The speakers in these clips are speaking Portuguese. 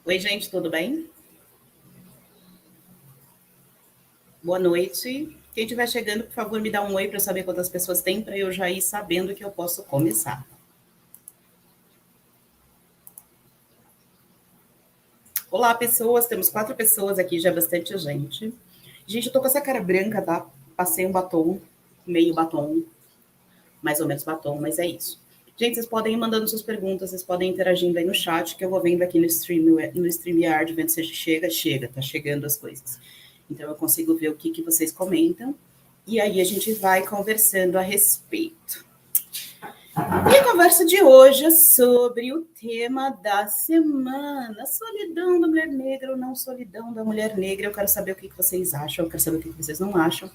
Oi, gente, tudo bem? Boa noite. Quem estiver chegando, por favor, me dá um oi para eu saber quantas pessoas tem, para eu já ir sabendo que eu posso começar. Olá, pessoas. Temos 4 pessoas aqui, já é bastante gente. Gente, eu tô com essa cara branca, tá? Passei um batom, meio batom, mais ou menos batom, mas é isso. Gente, vocês podem ir mandando suas perguntas, vocês podem ir interagindo aí no chat, que eu vou vendo aqui no StreamYard, vendo se tá chegando as coisas. Então eu consigo ver o que vocês comentam, e aí a gente vai conversando a respeito. E a conversa de hoje é sobre o tema da semana, solidão da mulher negra ou não solidão da mulher negra. Eu quero saber o que vocês acham, eu quero saber o que vocês não acham.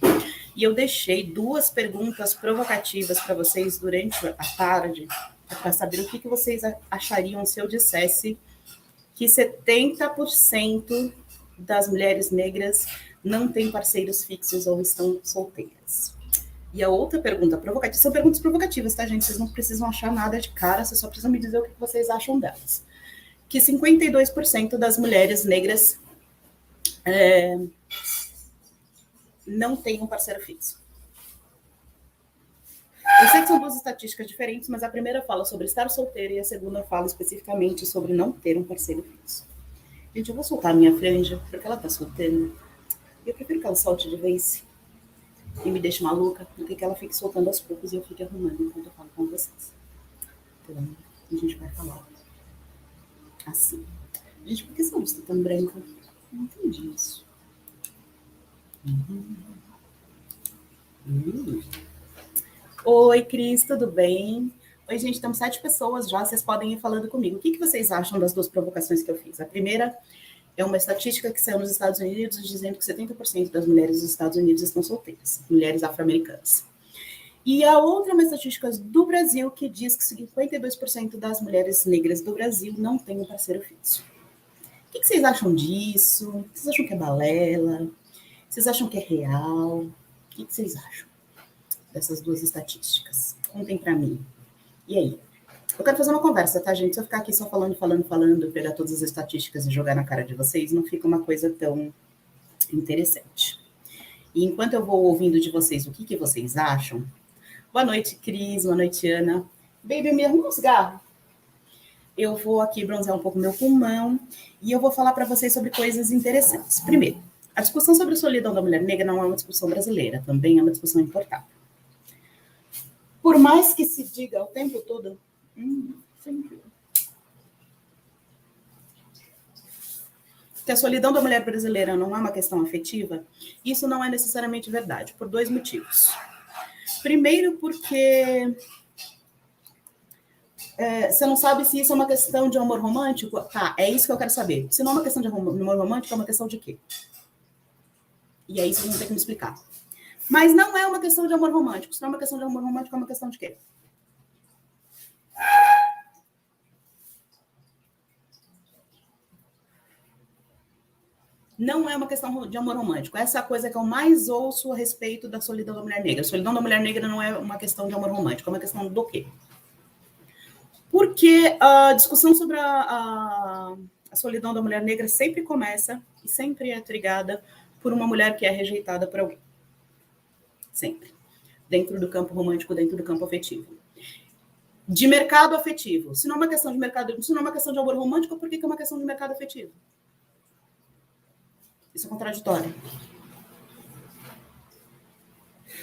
E eu deixei 2 perguntas provocativas para vocês durante a tarde, para saber o que vocês achariam se eu dissesse que 70% das mulheres negras não têm parceiros fixos ou estão solteiras. E a outra pergunta provocativa, são perguntas provocativas, tá, gente? Vocês não precisam achar nada de cara, vocês só precisam me dizer o que vocês acham delas. Que 52% das mulheres negras não têm um parceiro fixo. Eu sei que são 2 estatísticas diferentes, mas a primeira fala sobre estar solteira e a segunda fala especificamente sobre não ter um parceiro fixo. Gente, eu vou soltar a minha franja, porque ela tá solteira. Eu prefiro que ela solte de vez e me deixe maluca, do que ela fique soltando aos poucos e eu fique arrumando enquanto eu falo com vocês. Então, a gente vai falar assim. Gente, por que essa luz tá tão branca? Não entendi isso. Oi, Cris, tudo bem? Oi, gente, estamos 7 pessoas já, vocês podem ir falando comigo. O que vocês acham das 2 provocações que eu fiz? A primeira é uma estatística que saiu nos Estados Unidos dizendo que 70% das mulheres dos Estados Unidos estão solteiras, mulheres afro-americanas. E a outra é uma estatística do Brasil que diz que 52% das mulheres negras do Brasil não têm um parceiro fixo. O que vocês acham disso? Vocês acham que é balela? Vocês acham que é real? O que vocês acham dessas 2 estatísticas? Contem para mim. E aí? Eu quero fazer uma conversa, tá, gente? Se eu ficar aqui só falando, pegar todas as estatísticas e jogar na cara de vocês, não fica uma coisa tão interessante. E enquanto eu vou ouvindo de vocês o que vocês acham, boa noite, Cris, boa noite, Ana. Baby, me arruma um cigarro. Eu vou aqui bronzear um pouco meu pulmão e eu vou falar para vocês sobre coisas interessantes. Primeiro, a discussão sobre a solidão da mulher negra não é uma discussão brasileira, também é uma discussão importada. Por mais que se diga o tempo todo, que a solidão da mulher brasileira não é uma questão afetiva, isso não é necessariamente verdade, por 2 motivos. Primeiro, porque você não sabe se isso é uma questão de amor romântico? Tá, é isso que eu quero saber. Se não é uma questão de amor romântico, é uma questão de quê? E aí vocês vão ter que me explicar. Mas não é uma questão de amor romântico. Se não é uma questão de amor romântico, é uma questão de quê? Não é uma questão de amor romântico. Essa é a coisa que eu mais ouço a respeito da solidão da mulher negra. A solidão da mulher negra não é uma questão de amor romântico, é uma questão do quê? Porque a discussão sobre a solidão da mulher negra sempre começa e sempre é trigada por uma mulher que é rejeitada por alguém. Sempre. Dentro do campo romântico, dentro do campo afetivo. De mercado afetivo. Se não é uma questão de mercado, se não é uma questão de amor romântico, por que é uma questão de mercado afetivo? Isso é contraditório.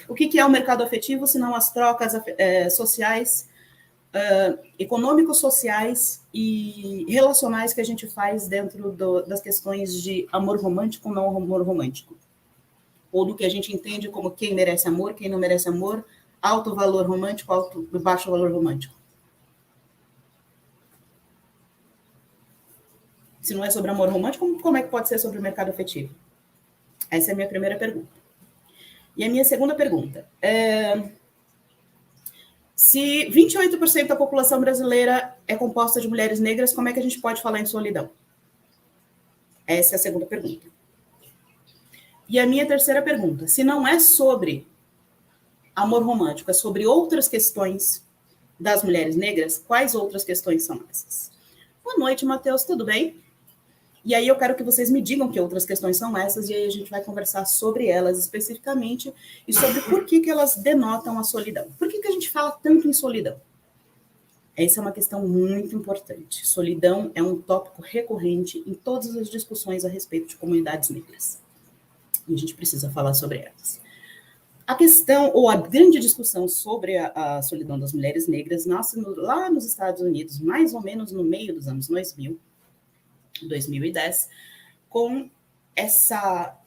O que é o mercado afetivo, se não as trocas sociais, econômicos-sociais e relacionais que a gente faz dentro das questões de amor romântico ou não amor romântico? Ou do que a gente entende como quem merece amor, quem não merece amor, alto valor romântico, baixo valor romântico. Se não é sobre amor romântico, como é que pode ser sobre o mercado afetivo? Essa é a minha primeira pergunta. E a minha segunda pergunta se 28% da população brasileira é composta de mulheres negras, como é que a gente pode falar em solidão? Essa é a segunda pergunta. E a minha terceira pergunta, se não é sobre amor romântico, é sobre outras questões das mulheres negras, quais outras questões são essas? Boa noite, Matheus, tudo bem? E aí eu quero que vocês me digam que outras questões são essas, e aí a gente vai conversar sobre elas especificamente e sobre por que elas denotam a solidão. Por que a gente fala tanto em solidão? Essa é uma questão muito importante. Solidão é um tópico recorrente em todas as discussões a respeito de comunidades negras. E a gente precisa falar sobre elas. A questão, ou a grande discussão sobre a solidão das mulheres negras nasce lá nos Estados Unidos, mais ou menos no meio dos anos 2010, com essa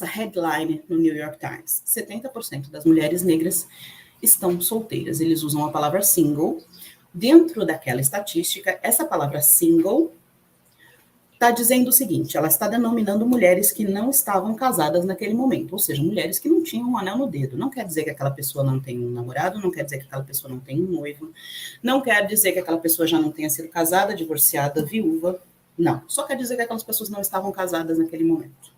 headline no New York Times. 70% das mulheres negras estão solteiras. Eles usam a palavra single. Dentro daquela estatística, essa palavra single está dizendo o seguinte: ela está denominando mulheres que não estavam casadas naquele momento, ou seja, mulheres que não tinham um anel no dedo. Não quer dizer que aquela pessoa não tem um namorado, não quer dizer que aquela pessoa não tem um noivo, não quer dizer que aquela pessoa já não tenha sido casada, divorciada, viúva. Não, só quer dizer que aquelas pessoas não estavam casadas naquele momento.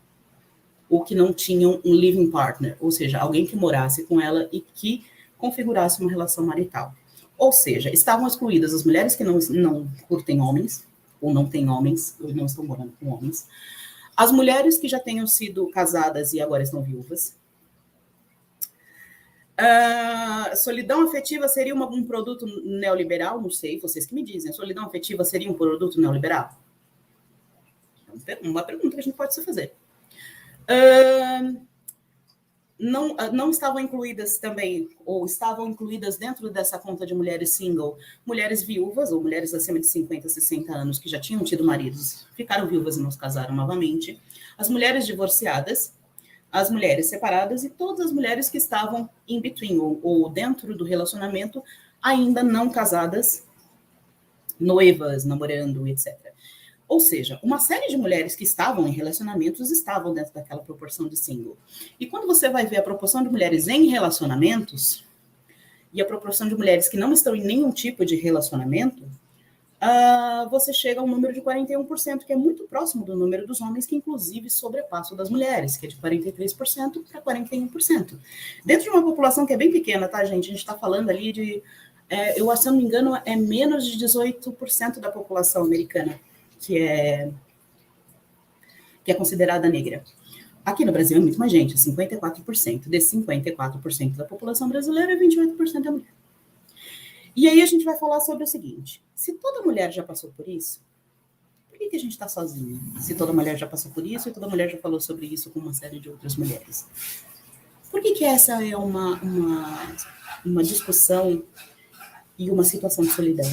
Ou que não tinham um living partner, ou seja, alguém que morasse com ela e que configurasse uma relação marital. Ou seja, estavam excluídas as mulheres que não curtem homens, ou não têm homens, ou não estão morando com homens, as mulheres que já tenham sido casadas e agora estão viúvas. Solidão afetiva seria um produto neoliberal? Não sei, vocês que me dizem. Solidão afetiva seria um produto neoliberal? Uma pergunta que a gente pode se fazer. Não estavam incluídas também, ou estavam incluídas dentro dessa conta de mulheres single, mulheres viúvas, ou mulheres acima de 50, 60 anos, que já tinham tido maridos, ficaram viúvas e não se casaram novamente, as mulheres divorciadas, as mulheres separadas e todas as mulheres que estavam in between, ou dentro do relacionamento, ainda não casadas, noivas, namorando, etc. Ou seja, uma série de mulheres que estavam em relacionamentos estavam dentro daquela proporção de single. E quando você vai ver a proporção de mulheres em relacionamentos e a proporção de mulheres que não estão em nenhum tipo de relacionamento, você chega a um número de 41%, que é muito próximo do número dos homens, que inclusive sobrepassa o das mulheres, que é de 43% para 41%. Dentro de uma população que é bem pequena, tá, gente? A gente está falando ali de, se eu não me engano, é menos de 18% da população americana que é considerada negra. Aqui no Brasil é muito mais gente, 54%. Desse 54% da população brasileira, 28% é mulher. E aí a gente vai falar sobre o seguinte: se toda mulher já passou por isso, por que a gente está sozinha? Se toda mulher já passou por isso e toda mulher já falou sobre isso com uma série de outras mulheres. Por que essa é uma discussão e uma situação de solidão?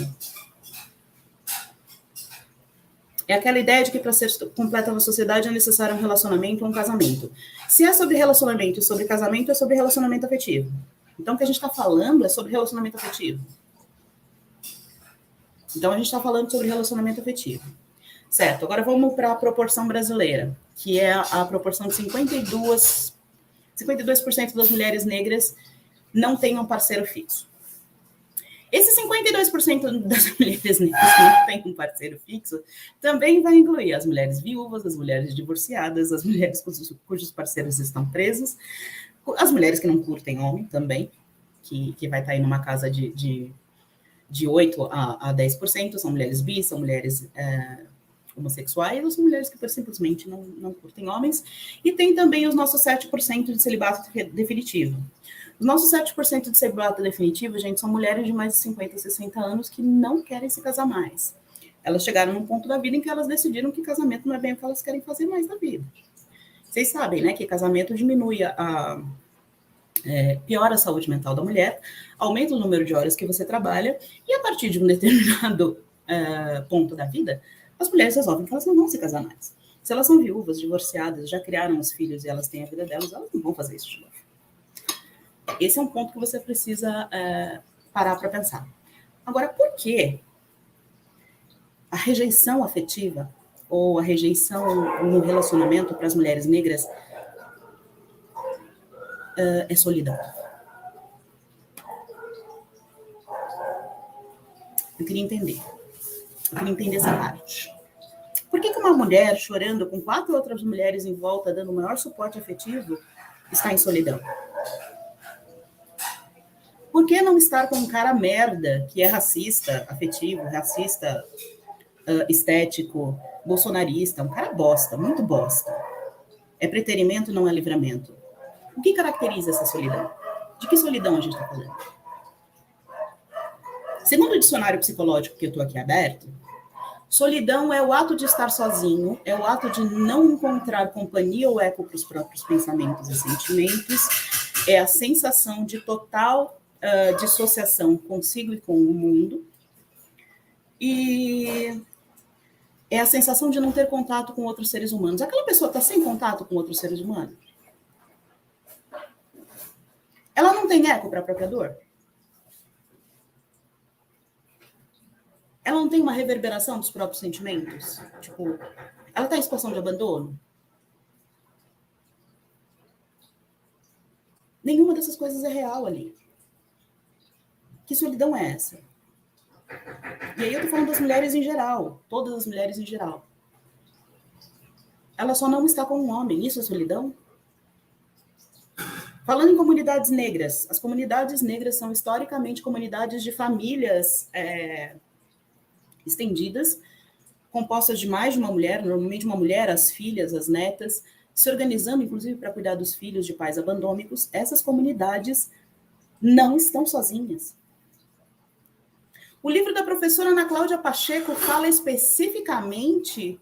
É aquela ideia de que para ser completa na sociedade é necessário um relacionamento ou um casamento. Se é sobre relacionamento e sobre casamento, é sobre relacionamento afetivo. Então, o que a gente está falando é sobre relacionamento afetivo. Então, a gente está falando sobre relacionamento afetivo. Certo, agora vamos para a proporção brasileira, que é a proporção de 52% das mulheres negras não têm um parceiro fixo. Esse 52% das mulheres negras que não têm um parceiro fixo também vai incluir as mulheres viúvas, as mulheres divorciadas, as mulheres cujos parceiros estão presos, as mulheres que não curtem homem também, que vai estar aí numa casa de 8 a 10%, são mulheres bis, são mulheres homossexuais, ou são mulheres que simplesmente não curtem homens, e tem também os nossos 7% de celibato definitivo. Os nossos 7% de celibato definitivo, gente, são mulheres de mais de 50, 60 anos que não querem se casar mais. Elas chegaram num ponto da vida em que elas decidiram que casamento não é bem o que elas querem fazer mais na vida. Vocês sabem, né, que casamento diminui piora a saúde mental da mulher, aumenta o número de horas que você trabalha, e a partir de um determinado ponto da vida, as mulheres resolvem que elas não vão se casar mais. Se elas são viúvas, divorciadas, já criaram os filhos e elas têm a vida delas, elas não vão fazer isso de novo. Esse é um ponto que você precisa parar para pensar. Agora, por que a rejeição afetiva ou a rejeição no relacionamento para as mulheres negras é solidão? Eu queria entender essa parte. Por que uma mulher chorando com 4 outras mulheres em volta, dando o maior suporte afetivo, está em solidão? Por que não estar com um cara merda, que é racista, afetivo, racista, estético, bolsonarista, um cara bosta, muito bosta. É preterimento, não é livramento. O que caracteriza essa solidão? De que solidão a gente está falando? Segundo o dicionário psicológico que eu estou aqui aberto, solidão é o ato de estar sozinho, é o ato de não encontrar companhia ou eco para os próprios pensamentos e sentimentos, é a sensação de total dissociação consigo e com o mundo, e é a sensação de não ter contato com outros seres humanos. Aquela pessoa está sem contato com outros seres humanos? Ela não tem eco para a própria dor? Ela não tem uma reverberação dos próprios sentimentos? Tipo, ela está em situação de abandono? Nenhuma dessas coisas é real ali. Que solidão é essa? E aí eu tô falando das mulheres em geral, todas as mulheres em geral. Ela só não está com um homem, isso é solidão? Falando em comunidades negras, as comunidades negras são historicamente comunidades de famílias estendidas, compostas de mais de uma mulher, normalmente uma mulher, as filhas, as netas, se organizando, inclusive, para cuidar dos filhos de pais abandômicos. Essas comunidades não estão sozinhas. O livro da professora Ana Cláudia Pacheco fala especificamente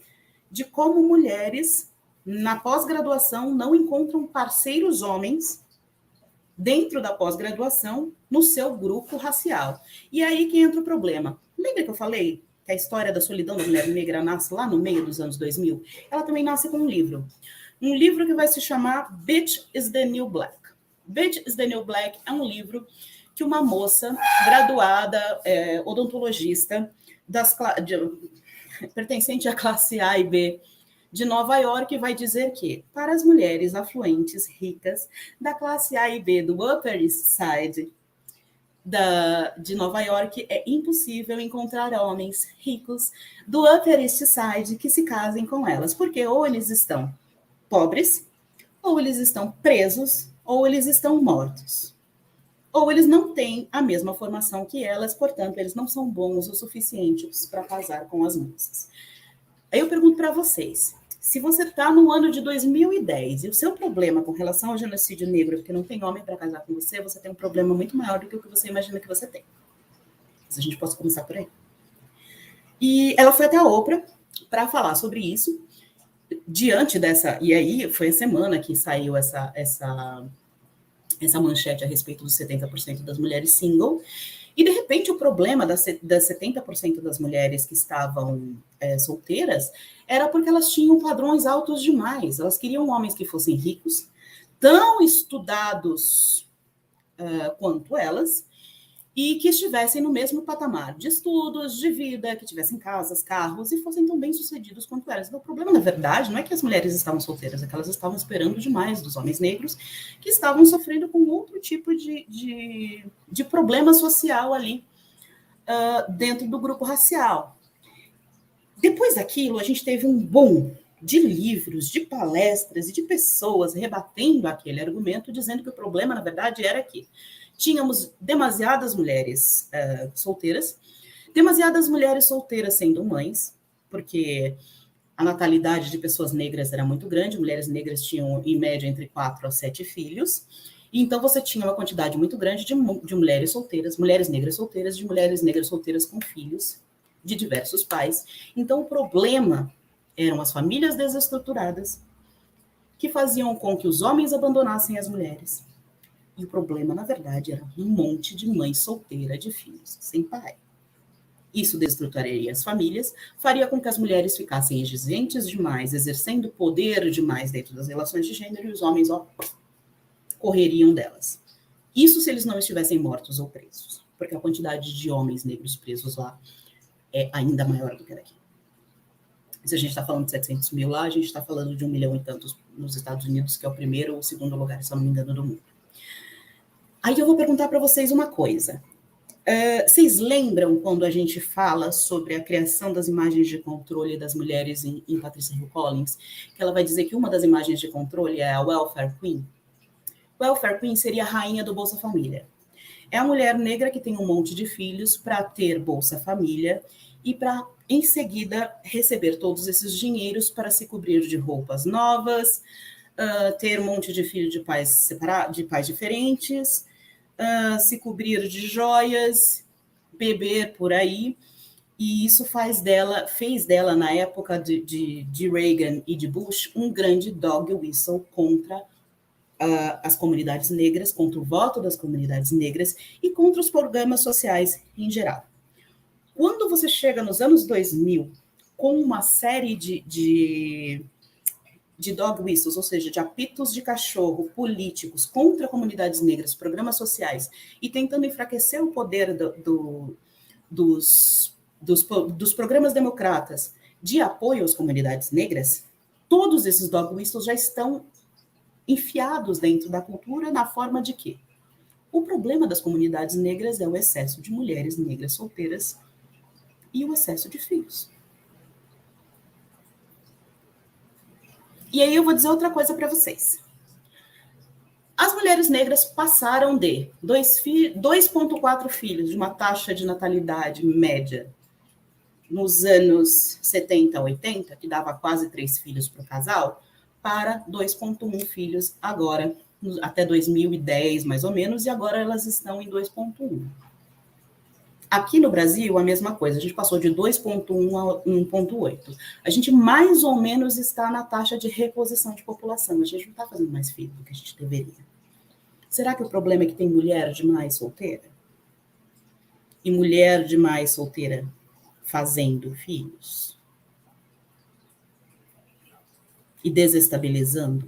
de como mulheres, na pós-graduação, não encontram parceiros homens dentro da pós-graduação no seu grupo racial. E aí que entra o problema. Lembra que eu falei que a história da solidão da mulher negra nasce lá no meio dos anos 2000? Ela também nasce com um livro. Um livro que vai se chamar Bitch is the New Black. Bitch is the New Black é um livro que uma moça graduada, odontologista, pertencente à classe A e B de Nova York, vai dizer que, para as mulheres afluentes, ricas, da classe A e B do Upper East Side de Nova York, é impossível encontrar homens ricos do Upper East Side que se casem com elas, porque ou eles estão pobres, ou eles estão presos, ou eles estão mortos. Ou eles não têm a mesma formação que elas, portanto, eles não são bons o suficiente para casar com as moças. Aí eu pergunto para vocês, se você está no ano de 2010 e o seu problema com relação ao genocídio negro é porque não tem homem para casar com você, você tem um problema muito maior do que o que você imagina que você tem. Se a gente possa começar por aí. E ela foi até a Oprah para falar sobre isso, diante dessa... E aí foi a semana que saiu essa manchete a respeito dos 70% das mulheres single, e de repente o problema das 70% das mulheres que estavam solteiras era porque elas tinham padrões altos demais, elas queriam homens que fossem ricos, tão estudados quanto elas, e que estivessem no mesmo patamar de estudos, de vida, que tivessem casas, carros e fossem tão bem-sucedidos quanto elas. Então, o problema, na verdade, não é que as mulheres estavam solteiras, é que elas estavam esperando demais dos homens negros que estavam sofrendo com outro tipo de problema social ali dentro do grupo racial. Depois daquilo, a gente teve um boom de livros, de palestras e de pessoas rebatendo aquele argumento, dizendo que o problema, na verdade, era que tínhamos demasiadas mulheres solteiras sendo mães, porque a natalidade de pessoas negras era muito grande, mulheres negras tinham, em média, entre 4 a 7 filhos, e então você tinha uma quantidade muito grande de mulheres solteiras, mulheres negras solteiras com filhos de diversos pais. Então, o problema eram as famílias desestruturadas que faziam com que os homens abandonassem as mulheres. E o problema, na verdade, era um monte de mãe solteira de filhos sem pai. Isso destruturaria as famílias, faria com que as mulheres ficassem exigentes demais, exercendo poder demais dentro das relações de gênero, e os homens correriam delas. Isso se eles não estivessem mortos ou presos, porque a quantidade de homens negros presos lá é ainda maior do que daqui. Se a gente está falando de 700 mil lá, a gente está falando de 1 milhão e tantos nos Estados Unidos, que é o primeiro ou o segundo lugar, se eu não me engano, do mundo. Aí eu vou perguntar para vocês uma coisa. Vocês lembram quando a gente fala sobre a criação das imagens de controle das mulheres em Patricia Hill Collins? Que ela vai dizer que uma das imagens de controle é a Welfare Queen. Welfare Queen seria a rainha do Bolsa Família. É a mulher negra que tem um monte de filhos para ter Bolsa Família e para, em seguida, receber todos esses dinheiros para se cobrir de roupas novas, ter um monte de filho de pais diferentes, se cobrir de joias, beber por aí. E isso fez dela, na época de Reagan e de Bush, um grande dog whistle contra as comunidades negras, contra o voto das comunidades negras e contra os programas sociais em geral. Quando você chega nos anos 2000, com uma série de dog whistles, ou seja, de apitos de cachorro políticos contra comunidades negras, programas sociais, e tentando enfraquecer o poder dos programas democratas de apoio às comunidades negras, todos esses dog whistles já estão enfiados dentro da cultura na forma de que o problema das comunidades negras é o excesso de mulheres negras solteiras e o excesso de filhos. E aí eu vou dizer outra coisa para vocês. As mulheres negras passaram de 2,4 filhos, de uma taxa de natalidade média nos anos 70, 80, que dava quase 3 filhos para o casal, para 2,1 filhos agora, até 2010, mais ou menos, e agora elas estão em 2,1. Aqui no Brasil, a mesma coisa, a gente passou de 2,1 a 1,8. A gente mais ou menos está na taxa de reposição de população, a gente não está fazendo mais filho do que a gente deveria. Será que o problema é que tem mulher demais solteira? E mulher demais solteira fazendo filhos? E desestabilizando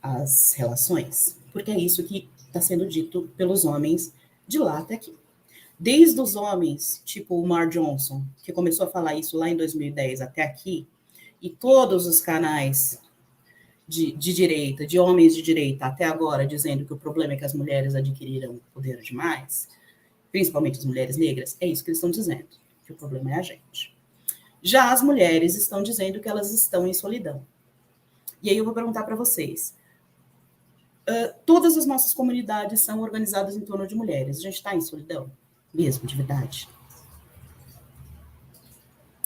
as relações? Porque é isso que está sendo dito pelos homens de lá até aqui. Desde os homens, tipo o Mar Johnson, que começou a falar isso lá em 2010 até aqui, e todos os canais de direita, de homens de direita até agora, dizendo que o problema é que as mulheres adquiriram poder demais, principalmente as mulheres negras, é isso que eles estão dizendo, que o problema é a gente. Já as mulheres estão dizendo que elas estão em solidão. E aí eu vou perguntar para vocês. Todas as nossas comunidades são organizadas em torno de mulheres. A gente está em solidão? Mesmo, de verdade.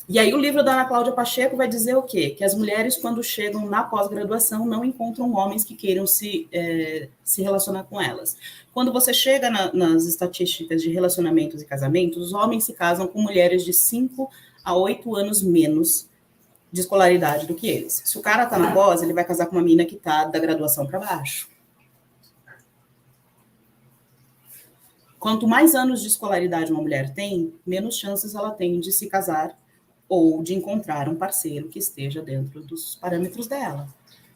E aí o livro da Ana Cláudia Pacheco vai dizer o quê? Que as mulheres, quando chegam na pós-graduação, não encontram homens que queiram se relacionar com elas. Quando você chega nas estatísticas de relacionamentos e casamentos, os homens se casam com mulheres de 5 a 8 anos menos de escolaridade do que eles. Se o cara está na pós, ele vai casar com uma mina que está da graduação para baixo. Quanto mais anos de escolaridade uma mulher tem, menos chances ela tem de se casar ou de encontrar um parceiro que esteja dentro dos parâmetros dela.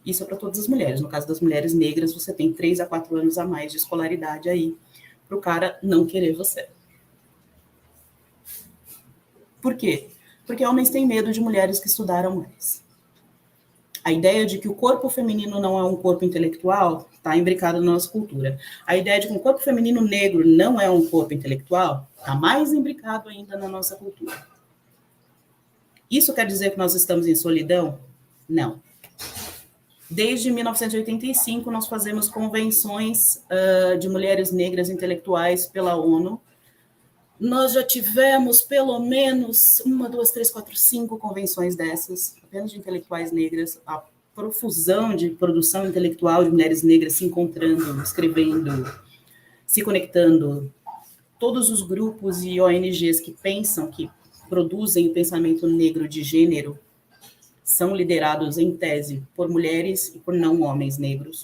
Isso é para todas as mulheres. No caso das mulheres negras, você tem 3 a 4 anos a mais de escolaridade aí para o cara não querer você. Por quê? Porque homens têm medo de mulheres que estudaram mais. A ideia de que o corpo feminino não é um corpo intelectual está imbricada na nossa cultura. A ideia de que um corpo feminino negro não é um corpo intelectual está mais imbricado ainda na nossa cultura. Isso quer dizer que nós estamos em solidão? Não. Desde 1985, nós fazemos convenções de mulheres negras intelectuais pela ONU. Nós já tivemos pelo menos 1, 2, 3, 4, 5 convenções dessas, apenas de intelectuais negras, a profusão de produção intelectual de mulheres negras se encontrando, escrevendo, se conectando. Todos os grupos e ONGs que pensam, que produzem o pensamento negro de gênero, são liderados, em tese, por mulheres e por não homens negros.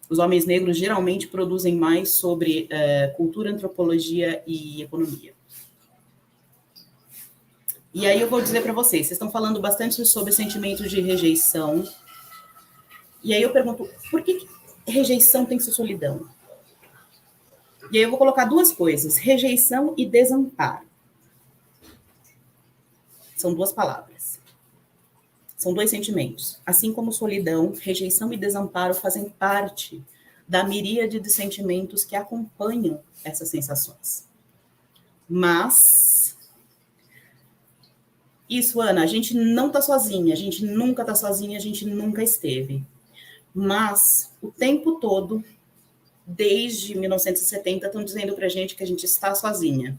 Os homens negros geralmente produzem mais sobre cultura, antropologia e economia. E aí eu vou dizer para vocês estão falando bastante sobre sentimentos de rejeição. E aí eu pergunto, por que rejeição tem que ser solidão? E aí eu vou colocar 2 coisas, rejeição e desamparo. São 2 palavras. São 2 sentimentos. Assim como solidão, rejeição e desamparo fazem parte da miríade de sentimentos que acompanham essas sensações. Mas, isso, Ana, a gente não está sozinha, a gente nunca está sozinha, a gente nunca esteve. Mas, o tempo todo, desde 1970, estão dizendo para a gente que a gente está sozinha.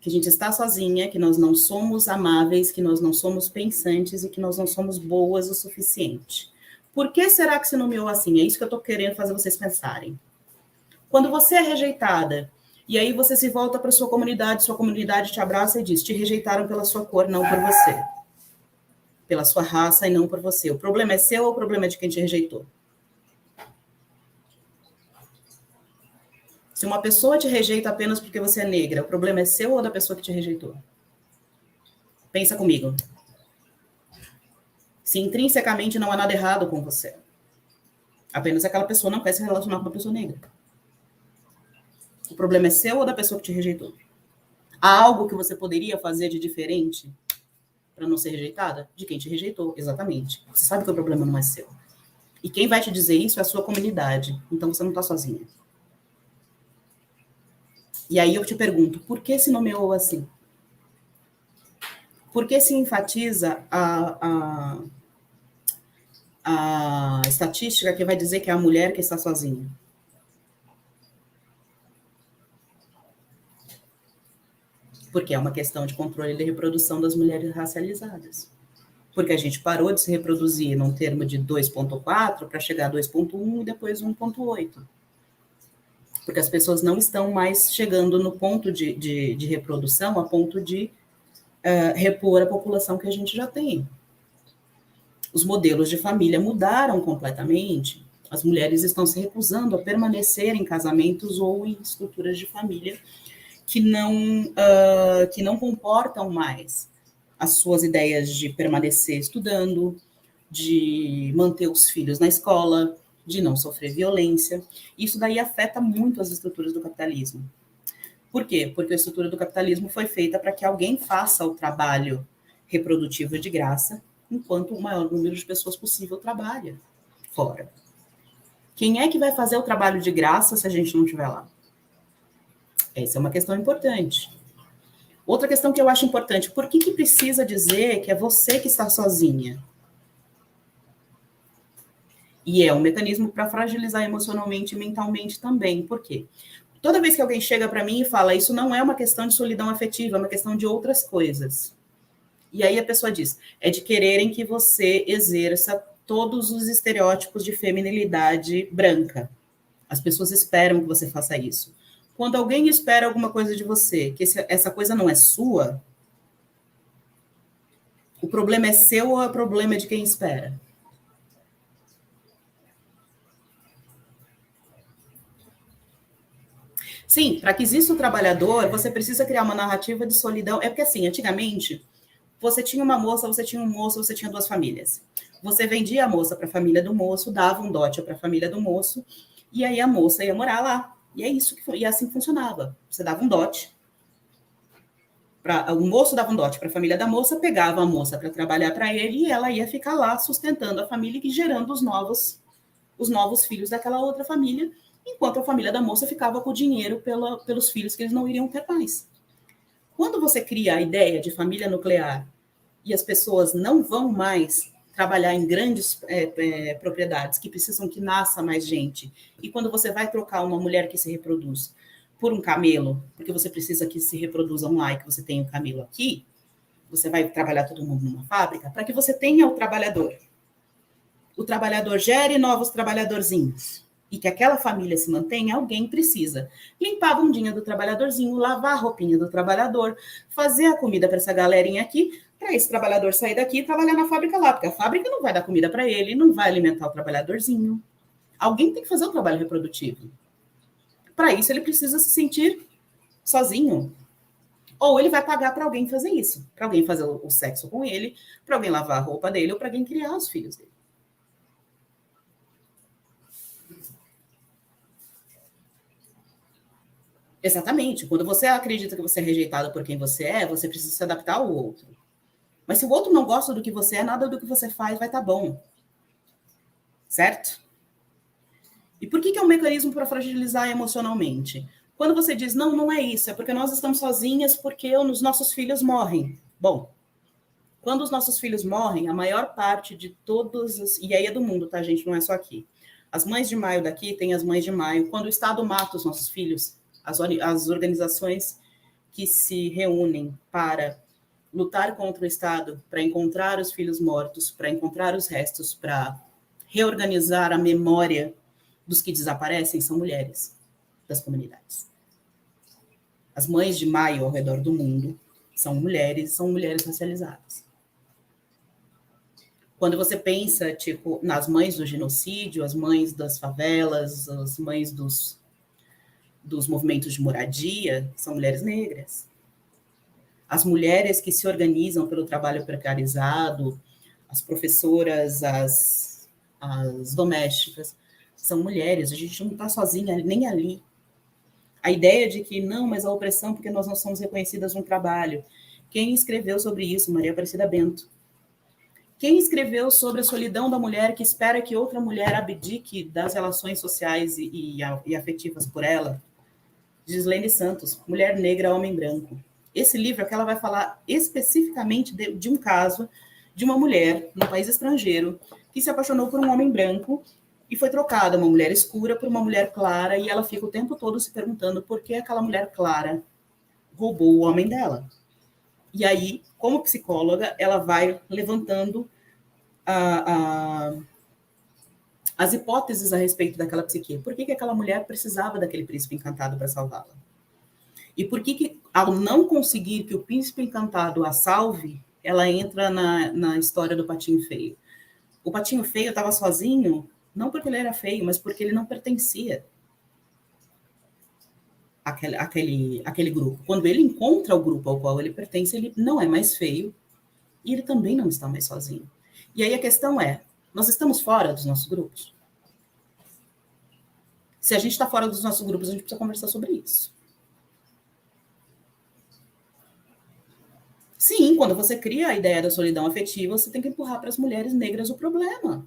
que a gente está sozinha, que nós não somos amáveis, que nós não somos pensantes e que nós não somos boas o suficiente. Por que será que se nomeou assim? É isso que eu estou querendo fazer vocês pensarem. Quando você é rejeitada, e aí você se volta para sua comunidade te abraça e diz, te rejeitaram pela sua cor, não por você. Pela sua raça e não por você. O problema é seu ou o problema é de quem te rejeitou? Se uma pessoa te rejeita apenas porque você é negra, o problema é seu ou da pessoa que te rejeitou? Pensa comigo. Se intrinsecamente não há nada errado com você, apenas aquela pessoa não quer se relacionar com uma pessoa negra. O problema é seu ou da pessoa que te rejeitou? Há algo que você poderia fazer de diferente para não ser rejeitada? De quem te rejeitou, exatamente. Você sabe que o problema não é seu. E quem vai te dizer isso é a sua comunidade. Então você não está sozinha. E aí eu te pergunto, por que se nomeou assim? Por que se enfatiza a estatística que vai dizer que é a mulher que está sozinha? Porque é uma questão de controle de reprodução das mulheres racializadas. Porque a gente parou de se reproduzir num termo de 2,4 para chegar a 2,1 e depois 1,8. Porque as pessoas não estão mais chegando no ponto de reprodução a ponto de repor a população que a gente já tem. Os modelos de família mudaram completamente. As mulheres estão se recusando a permanecer em casamentos ou em estruturas de família que não comportam mais as suas ideias de permanecer estudando, de manter os filhos na escola, de não sofrer violência. Isso daí afeta muito as estruturas do capitalismo. Por quê? Porque a estrutura do capitalismo foi feita para que alguém faça o trabalho reprodutivo de graça, enquanto o maior número de pessoas possível trabalha fora. Quem é que vai fazer o trabalho de graça se a gente não estiver lá? Essa é uma questão importante. Outra questão que eu acho importante, por que precisa dizer que é você que está sozinha? E é um mecanismo para fragilizar emocionalmente e mentalmente também. Por quê? Toda vez que alguém chega para mim e fala, isso não é uma questão de solidão afetiva, é uma questão de outras coisas. E aí a pessoa diz, é de quererem que você exerça todos os estereótipos de feminilidade branca. As pessoas esperam que você faça isso. Quando alguém espera alguma coisa de você, que essa coisa não é sua, o problema é seu ou é o problema de quem espera? Sim, para que exista o trabalhador, você precisa criar uma narrativa de solidão. É porque, assim, antigamente, você tinha uma moça, você tinha um moço, você tinha duas famílias. Você vendia a moça para a família do moço, dava um dote para a família do moço, e aí a moça ia morar lá. E é isso e assim funcionava. Você dava um dote, o moço dava um dote para a família da moça, pegava a moça para trabalhar para ele e ela ia ficar lá sustentando a família e gerando os novos filhos daquela outra família, enquanto a família da moça ficava com o dinheiro pelos filhos que eles não iriam ter mais. Quando você cria a ideia de família nuclear e as pessoas não vão mais trabalhar em grandes propriedades que precisam que nasça mais gente, e quando você vai trocar uma mulher que se reproduz por um camelo, porque você precisa que se reproduzam lá e que você tenha um camelo aqui, você vai trabalhar todo mundo numa fábrica, para que você tenha o trabalhador. O trabalhador gere novos trabalhadorzinhos e que aquela família se mantenha, alguém precisa limpar a bundinha do trabalhadorzinho, lavar a roupinha do trabalhador, fazer a comida para essa galerinha aqui, para esse trabalhador sair daqui e trabalhar na fábrica lá, porque a fábrica não vai dar comida para ele, não vai alimentar o trabalhadorzinho. Alguém tem que fazer o trabalho reprodutivo. Para isso, ele precisa se sentir sozinho. Ou ele vai pagar para alguém fazer isso, para alguém fazer o sexo com ele, para alguém lavar a roupa dele ou para alguém criar os filhos dele. Exatamente. Quando você acredita que você é rejeitado por quem você é, você precisa se adaptar ao outro. Mas se o outro não gosta do que você é, nada do que você faz vai estar bom. Certo? E por que é um mecanismo para fragilizar emocionalmente? Quando você diz, não, não é isso, é porque nós estamos sozinhas porque os nossos filhos morrem. Bom, quando os nossos filhos morrem, a maior parte de todos e aí é do mundo, tá, gente? Não é só aqui. As mães de maio daqui têm as mães de maio. Quando o Estado mata os nossos filhos, as organizações que se reúnem para lutar contra o Estado, para encontrar os filhos mortos, para encontrar os restos, para reorganizar a memória dos que desaparecem, são mulheres das comunidades. As mães de maio ao redor do mundo são mulheres racializadas. Quando você pensa, tipo, nas mães do genocídio, as mães das favelas, as mães dos movimentos de moradia, são mulheres negras. As mulheres que se organizam pelo trabalho precarizado, as professoras, as domésticas, são mulheres. A gente não está sozinha nem ali. A ideia de que, não, mas a opressão porque nós não somos reconhecidas no trabalho. Quem escreveu sobre isso? Maria Aparecida Bento. Quem escreveu sobre a solidão da mulher que espera que outra mulher abdique das relações sociais e afetivas por ela? Gislene Santos, Mulher Negra, Homem Branco. Esse livro aqui ela vai falar especificamente de um caso de uma mulher num país estrangeiro que se apaixonou por um homem branco e foi trocada, uma mulher escura por uma mulher clara, e ela fica o tempo todo se perguntando por que aquela mulher clara roubou o homem dela. E aí, como psicóloga, ela vai levantando as hipóteses a respeito daquela psique. Por que aquela mulher precisava daquele príncipe encantado para salvá-la? E por que, ao não conseguir que o príncipe encantado a salve, ela entra na história do patinho feio? O patinho feio estava sozinho, não porque ele era feio, mas porque ele não pertencia àquele grupo. Quando ele encontra o grupo ao qual ele pertence, ele não é mais feio e ele também não está mais sozinho. E aí a questão é, nós estamos fora dos nossos grupos? Se a gente está fora dos nossos grupos, a gente precisa conversar sobre isso. Sim, quando você cria a ideia da solidão afetiva, você tem que empurrar para as mulheres negras o problema,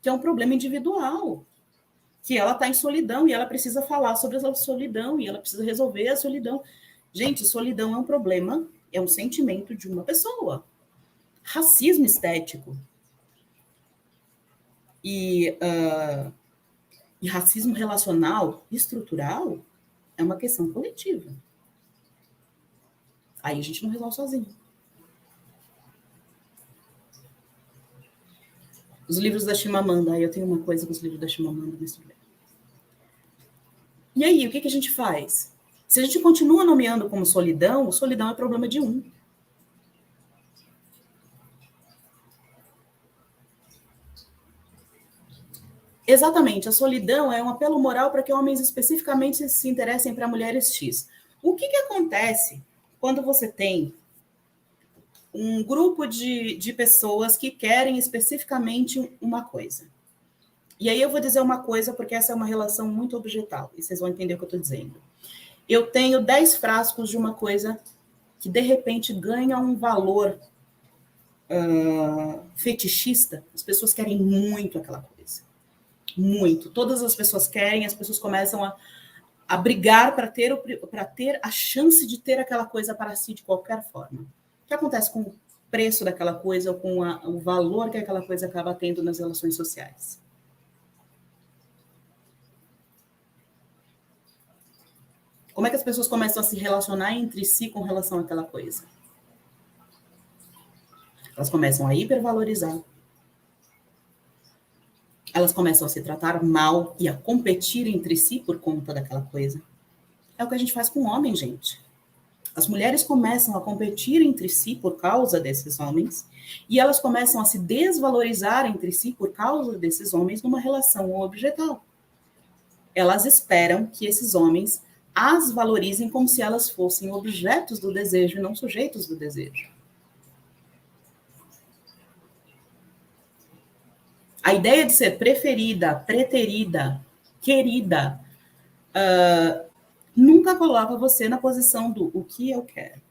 que é um problema individual, que ela está em solidão e ela precisa falar sobre a solidão e ela precisa resolver a solidão. Gente, solidão é um problema, é um sentimento de uma pessoa. Racismo estético e racismo relacional, estrutural, é uma questão coletiva. Aí a gente não resolve sozinho. Os livros da Chimamanda, aí eu tenho uma coisa com os livros da Chimamanda nesse livro. E aí, o que a gente faz? Se a gente continua nomeando como solidão, solidão é problema de um. Exatamente, a solidão é um apelo moral para que homens especificamente se interessem para mulheres X. O que acontece quando você tem um grupo de pessoas que querem especificamente uma coisa? E aí eu vou dizer uma coisa, porque essa é uma relação muito objetal, e vocês vão entender o que eu estou dizendo. Eu tenho 10 frascos de uma coisa que, de repente, ganha um valor fetichista. As pessoas querem muito aquela coisa. Muito. Todas as pessoas querem, as pessoas começam a brigar para ter a chance de ter aquela coisa para si de qualquer forma. O que acontece com o preço daquela coisa ou com o valor que aquela coisa acaba tendo nas relações sociais? Como é que as pessoas começam a se relacionar entre si com relação àquela coisa? Elas começam a hipervalorizar. Elas começam a se tratar mal e a competir entre si por conta daquela coisa. É o que a gente faz com o homem, gente. As mulheres começam a competir entre si por causa desses homens e elas começam a se desvalorizar entre si por causa desses homens numa relação objetal. Elas esperam que esses homens as valorizem como se elas fossem objetos do desejo e não sujeitos do desejo. A ideia de ser preferida, preterida, querida, nunca coloca você na posição do o que eu quero.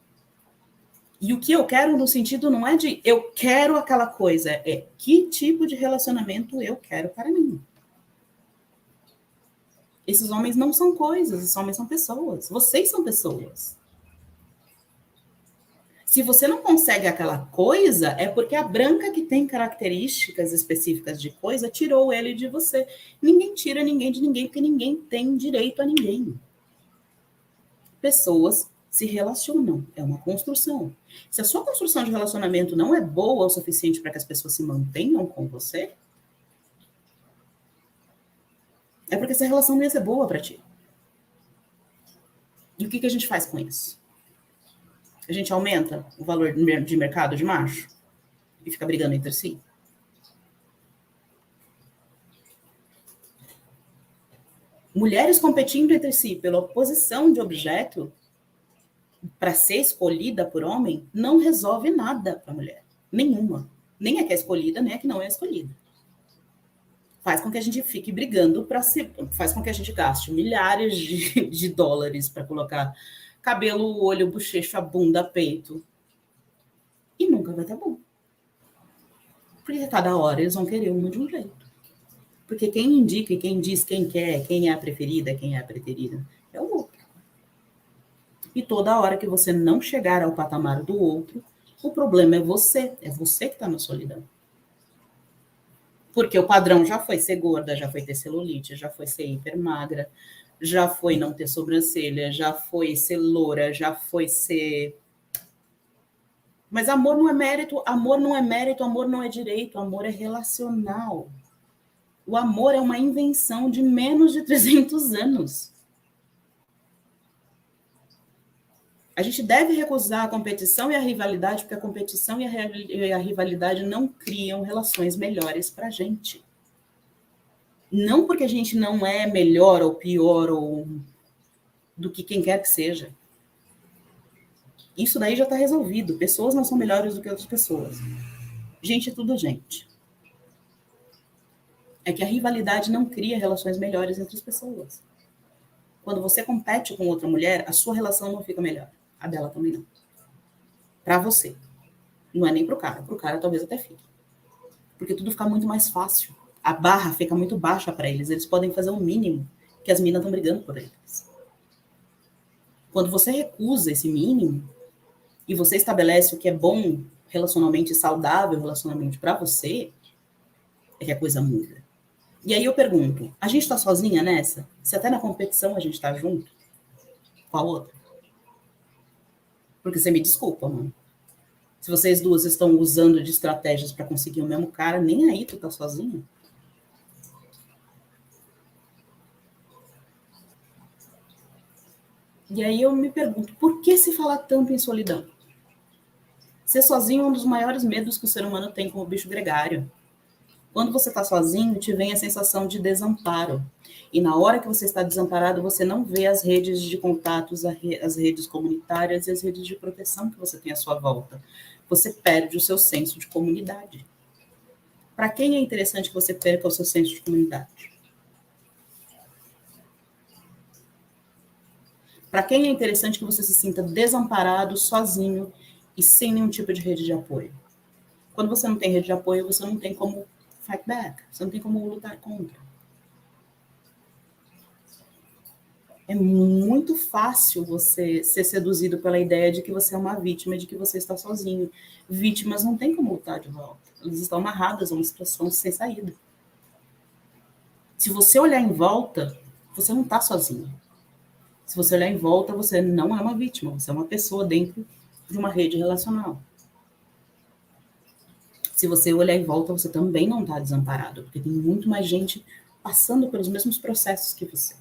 E o que eu quero no sentido não é de eu quero aquela coisa, é que tipo de relacionamento eu quero para mim. Esses homens não são coisas, esses homens são pessoas. Vocês são pessoas. Se você não consegue aquela coisa, é porque a branca que tem características específicas de coisa tirou ele de você. Ninguém tira ninguém de ninguém, porque ninguém tem direito a ninguém. Pessoas se relacionam, é uma construção. Se a sua construção de relacionamento não é boa o suficiente para que as pessoas se mantenham com você, é porque essa relação não ia ser boa para ti. E o que a gente faz com isso? A gente aumenta o valor de mercado de macho e fica brigando entre si? Mulheres competindo entre si pela posição de objeto para ser escolhida por homem não resolve nada para a mulher. Nenhuma. Nem a que é escolhida, nem a que não é escolhida. Faz com que a gente fique brigando para se. Faz com que a gente gaste milhares de dólares para colocar cabelo, olho, bochecha, bunda, peito. E nunca vai estar bom. Porque cada hora eles vão querer uma de um jeito. Porque quem indica e quem diz quem quer, quem é a preferida, quem é a preterida, é o outro. E toda hora que você não chegar ao patamar do outro, o problema é você que está na solidão. Porque o padrão já foi ser gorda, já foi ter celulite, já foi ser hipermagra, já foi não ter sobrancelha, já foi ser loura, já foi ser... Mas amor não é mérito, amor não é mérito, amor não é direito, amor é relacional. O amor é uma invenção de menos de 300 anos. A gente deve recusar a competição e a rivalidade, porque a competição e a rivalidade não criam relações melhores para a gente. Não porque a gente não é melhor ou pior ou do que quem quer que seja. Isso daí já está resolvido. Pessoas não são melhores do que outras pessoas. Gente é tudo gente. É que a rivalidade não cria relações melhores entre as pessoas. Quando você compete com outra mulher, a sua relação não fica melhor. A dela também não. Para você. Não é nem pro cara. Pro cara talvez até fique. Porque tudo fica muito mais fácil. A barra fica muito baixa para eles. Eles podem fazer o mínimo que as minas estão brigando por eles. Quando você recusa esse mínimo e você estabelece o que é bom relacionalmente saudável, relacionalmente para você, é que a coisa muda. E aí eu pergunto, a gente está sozinha nessa? Se até na competição a gente está junto com a outra? Porque você me desculpa, mano. Se vocês duas estão usando de estratégias para conseguir o mesmo cara, nem aí tu tá sozinha. E aí eu me pergunto, por que se fala tanto em solidão? Ser sozinho é um dos maiores medos que o ser humano tem como bicho gregário. Quando você está sozinho, te vem a sensação de desamparo. E na hora que você está desamparado, você não vê as redes de contatos, as redes comunitárias e as redes de proteção que você tem à sua volta. Você perde o seu senso de comunidade. Para quem é interessante que você perca o seu senso de comunidade? Para quem é interessante que você se sinta desamparado, sozinho e sem nenhum tipo de rede de apoio? Quando você não tem rede de apoio, você não tem como fight back, você não tem como lutar contra. É muito fácil você ser seduzido pela ideia de que você é uma vítima, de que você está sozinho. Vítimas não têm como lutar de volta. Elas estão amarradas a uma situação sem saída. Se você olhar em volta, você não está sozinho. Se você olhar em volta, você não é uma vítima, você é uma pessoa dentro de uma rede relacional. Se você olhar em volta, você também não está desamparado, porque tem muito mais gente passando pelos mesmos processos que você.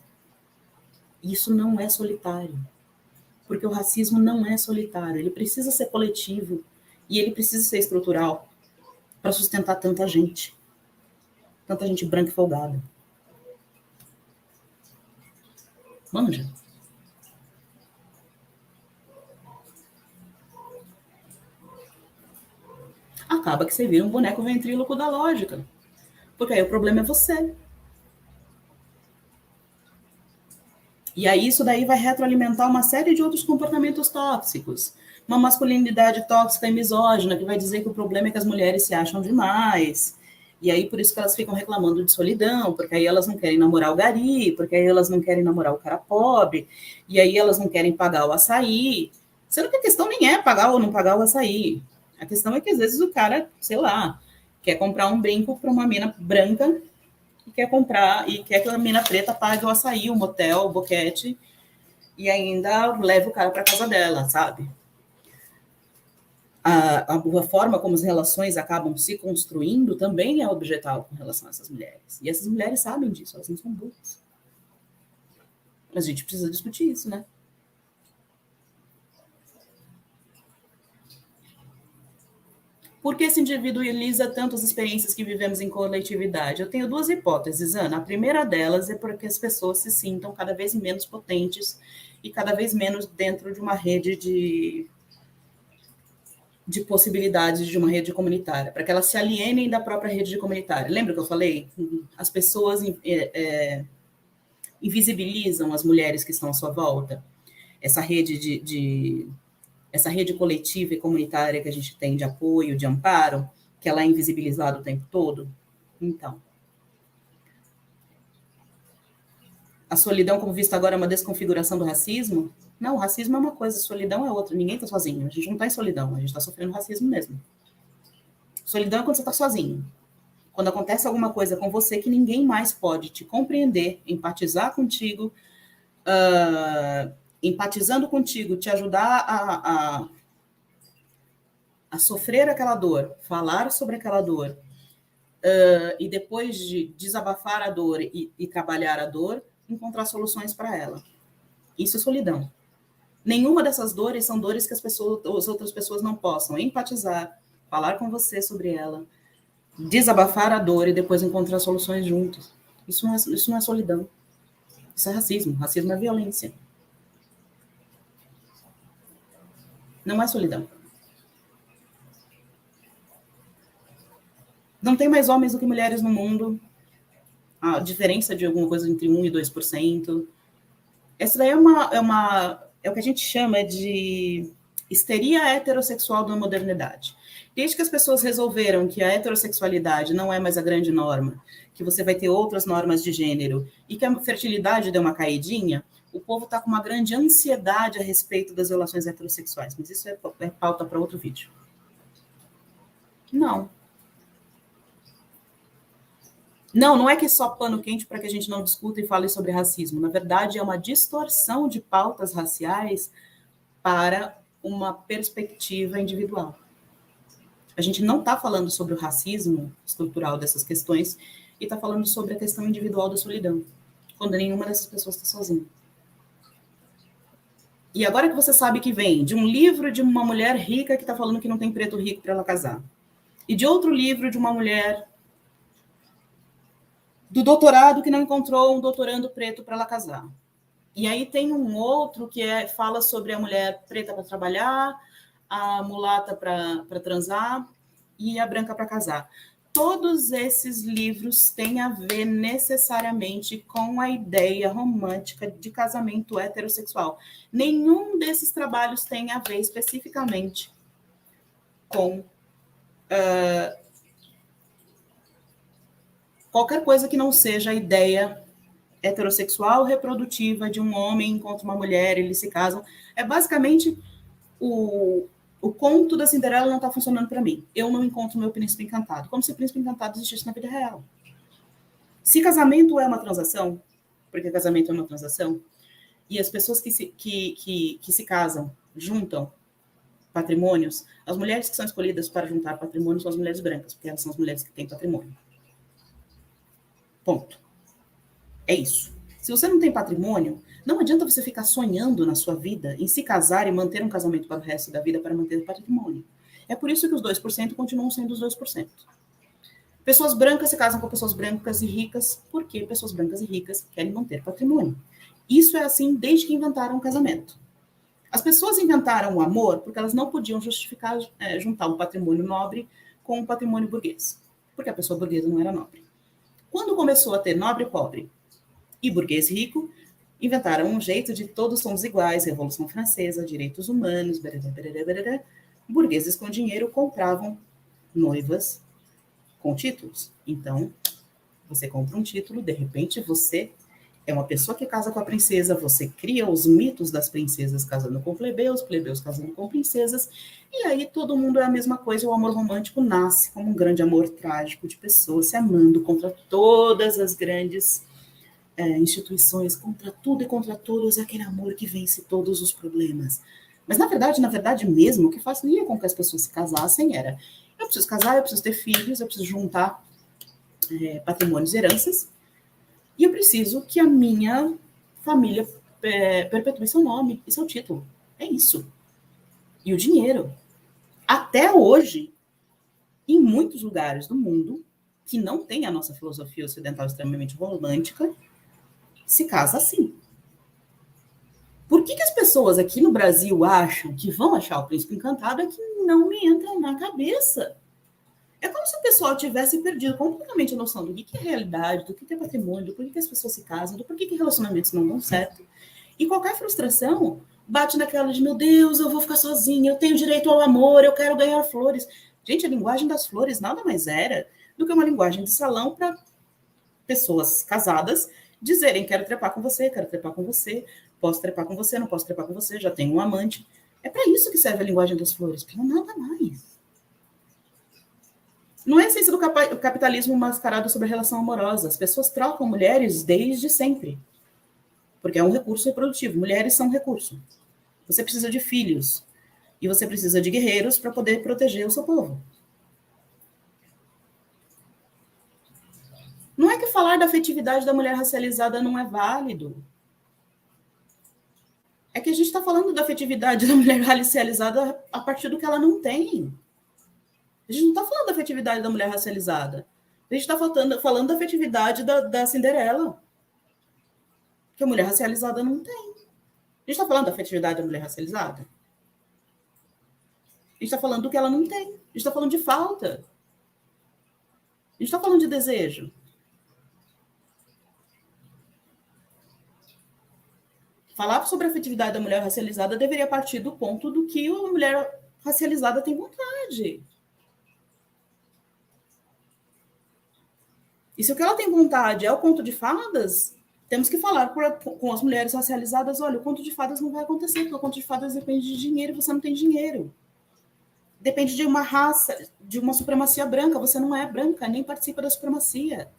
Isso não é solitário, porque o racismo não é solitário, ele precisa ser coletivo e ele precisa ser estrutural para sustentar tanta gente branca e folgada. Manja. Acaba que você vira um boneco ventríloco da lógica, porque aí o problema é você. E aí isso daí vai retroalimentar uma série de outros comportamentos tóxicos. Uma masculinidade tóxica e misógina, que vai dizer que o problema é que as mulheres se acham demais. E aí por isso que elas ficam reclamando de solidão, porque aí elas não querem namorar o gari, porque aí elas não querem namorar o cara pobre, e aí elas não querem pagar o açaí. Sendo que a questão nem é pagar ou não pagar o açaí. A questão é que às vezes o cara, sei lá, quer comprar um brinco para uma mina branca e quer comprar, e quer que a mina preta pague o açaí, o motel, o boquete, e ainda leva o cara para casa dela, sabe? A forma como as relações acabam se construindo também é objetal com relação a essas mulheres. E essas mulheres sabem disso, elas não são burras. Mas a gente precisa discutir isso, né? Por que se individualiza tanto as experiências que vivemos em coletividade? Eu tenho duas hipóteses, Ana. A primeira delas é porque as pessoas se sintam cada vez menos potentes e cada vez menos dentro de uma rede de possibilidades de uma rede comunitária, para que elas se alienem da própria rede comunitária. Lembra que eu falei? As pessoas invisibilizam as mulheres que estão à sua volta. Essa rede essa rede coletiva e comunitária que a gente tem de apoio, de amparo, que ela é invisibilizada o tempo todo. Então, a solidão, como visto agora, é uma desconfiguração do racismo? Não, o racismo é uma coisa, a solidão é outra. Ninguém está sozinho. A gente não está em solidão, a gente está sofrendo racismo mesmo. Solidão é quando você está sozinho. Quando acontece alguma coisa com você que ninguém mais pode te compreender, empatizar contigo, empatizando contigo, te ajudar a sofrer aquela dor, falar sobre aquela dor, e depois de desabafar a dor e trabalhar a dor, encontrar soluções para ela. Isso é solidão. Nenhuma dessas dores são dores que as outras pessoas não possam empatizar, falar com você sobre ela, desabafar a dor e depois encontrar soluções juntos. Isso não é solidão. Isso é racismo. Racismo é violência. Não é solidão. Não tem mais homens do que mulheres no mundo. A diferença de alguma coisa entre 1% e 2%. Essa daí é o que a gente chama de histeria heterossexual da modernidade. Desde que as pessoas resolveram que a heterossexualidade não é mais a grande norma, que você vai ter outras normas de gênero e que a fertilidade deu uma caidinha, o povo está com uma grande ansiedade a respeito das relações heterossexuais. Mas isso é pauta para outro vídeo. Não. Não é que é só pano quente para que a gente não discuta e fale sobre racismo. Na verdade, é uma distorção de pautas raciais para uma perspectiva individual. A gente não está falando sobre o racismo estrutural dessas questões e está falando sobre a questão individual da solidão, quando nenhuma dessas pessoas está sozinha. E agora que você sabe que vem de um livro de uma mulher rica que está falando que não tem preto rico para ela casar, e de outro livro de uma mulher do doutorado que não encontrou um doutorando preto para ela casar. E aí tem um outro que fala sobre a mulher preta para trabalhar, a mulata para transar e a branca para casar. Todos esses livros têm a ver necessariamente com a ideia romântica de casamento heterossexual. Nenhum desses trabalhos tem a ver especificamente com qualquer coisa que não seja a ideia heterossexual reprodutiva de um homem contra uma mulher, eles se casam. É basicamente o conto da Cinderela não está funcionando para mim. Eu não encontro meu príncipe encantado. Como se o príncipe encantado existisse na vida real. Se casamento é uma transação, porque casamento é uma transação, e as pessoas que se casam juntam patrimônios, as mulheres que são escolhidas para juntar patrimônios são as mulheres brancas, porque elas são as mulheres que têm patrimônio. Ponto. É isso. Se você não tem patrimônio, não adianta você ficar sonhando na sua vida em se casar e manter um casamento para o resto da vida para manter o patrimônio. É por isso que os 2% continuam sendo os 2%. Pessoas brancas se casam com pessoas brancas e ricas porque pessoas brancas e ricas querem manter patrimônio. Isso é assim desde que inventaram o casamento. As pessoas inventaram o amor porque elas não podiam juntar um patrimônio nobre com um patrimônio burguês, porque a pessoa burguesa não era nobre. Quando começou a ter nobre e pobre e burguês rico, inventaram um jeito de todos somos iguais, Revolução Francesa, direitos humanos, burgueses com dinheiro compravam noivas com títulos. Então, você compra um título, de repente você é uma pessoa que casa com a princesa, você cria os mitos das princesas casando com plebeus casando com princesas, e aí todo mundo é a mesma coisa, o amor romântico nasce como um grande amor trágico de pessoas se amando contra todas as grandes instituições, contra tudo e contra todos, é aquele amor que vence todos os problemas. Mas, na verdade mesmo, o que fazia com que as pessoas se casassem era: eu preciso casar, eu preciso ter filhos, eu preciso juntar patrimônios e heranças, e eu preciso que a minha família perpetue seu nome e seu título. É isso. E o dinheiro. Até hoje, em muitos lugares do mundo, que não tem a nossa filosofia ocidental extremamente romântica, se casa assim. Por que as pessoas aqui no Brasil acham que vão achar o príncipe encantado? É que não me entra na cabeça. É como se o pessoal tivesse perdido completamente a noção do que é realidade, do que é patrimônio, do porquê que as pessoas se casam, do porquê que relacionamentos não dão certo. E qualquer frustração bate naquela de: meu Deus, eu vou ficar sozinha, eu tenho direito ao amor, eu quero ganhar flores. Gente, a linguagem das flores nada mais era do que uma linguagem de salão para pessoas casadas dizerem: quero trepar com você, posso trepar com você, não posso trepar com você, já tenho um amante. É para isso que serve a linguagem das flores, para nada mais. Não é a essência do capitalismo mascarado sobre a relação amorosa. As pessoas trocam mulheres desde sempre, porque é um recurso reprodutivo. Mulheres são recurso. Você precisa de filhos e você precisa de guerreiros para poder proteger o seu povo. Não é que falar da afetividade da mulher racializada não é válido. É que a gente está falando da afetividade da mulher racializada a partir do que ela não tem. A gente não está falando da afetividade da mulher racializada. A gente está falando da afetividade da Cinderela, que a mulher racializada não tem. A gente está falando da afetividade da mulher racializada? A gente está falando do que ela não tem. A gente está falando de falta. A gente está falando de desejo. Falar sobre a afetividade da mulher racializada deveria partir do ponto do que a mulher racializada tem vontade. E se o que ela tem vontade é o conto de fadas, temos que falar com as mulheres racializadas: olha, o conto de fadas não vai acontecer, porque o conto de fadas depende de dinheiro, você não tem dinheiro. Depende de uma raça, de uma supremacia branca, você não é branca, nem participa da supremacia.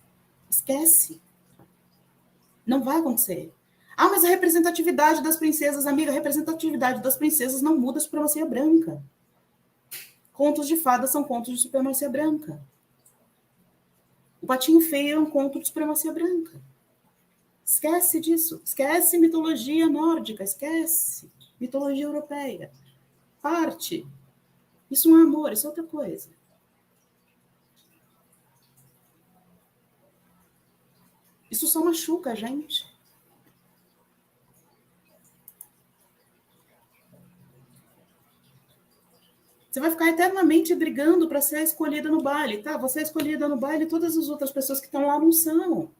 Esquece. Não vai acontecer. Ah, mas a representatividade das princesas, amiga, a representatividade das princesas não muda a supremacia branca. Contos de fadas são contos de supremacia branca. O Patinho Feio é um conto de supremacia branca. Esquece disso. Esquece mitologia nórdica. Esquece mitologia europeia. Parte. Isso não é amor, isso é outra coisa. Isso só machuca a gente. Você vai ficar eternamente brigando para ser a escolhida no baile, tá? Você é escolhida no baile e todas as outras pessoas que estão lá não são.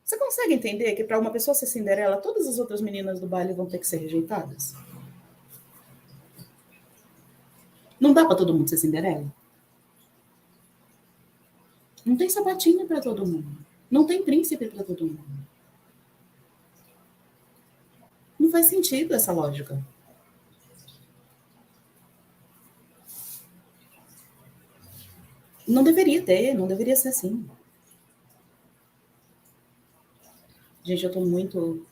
Você consegue entender que para uma pessoa ser Cinderela, todas as outras meninas do baile vão ter que ser rejeitadas? Não dá para todo mundo ser Cinderela. Não tem sapatinho para todo mundo. Não tem príncipe para todo mundo. Não faz sentido essa lógica. Não deveria ter, não deveria ser assim. Gente, eu tô muito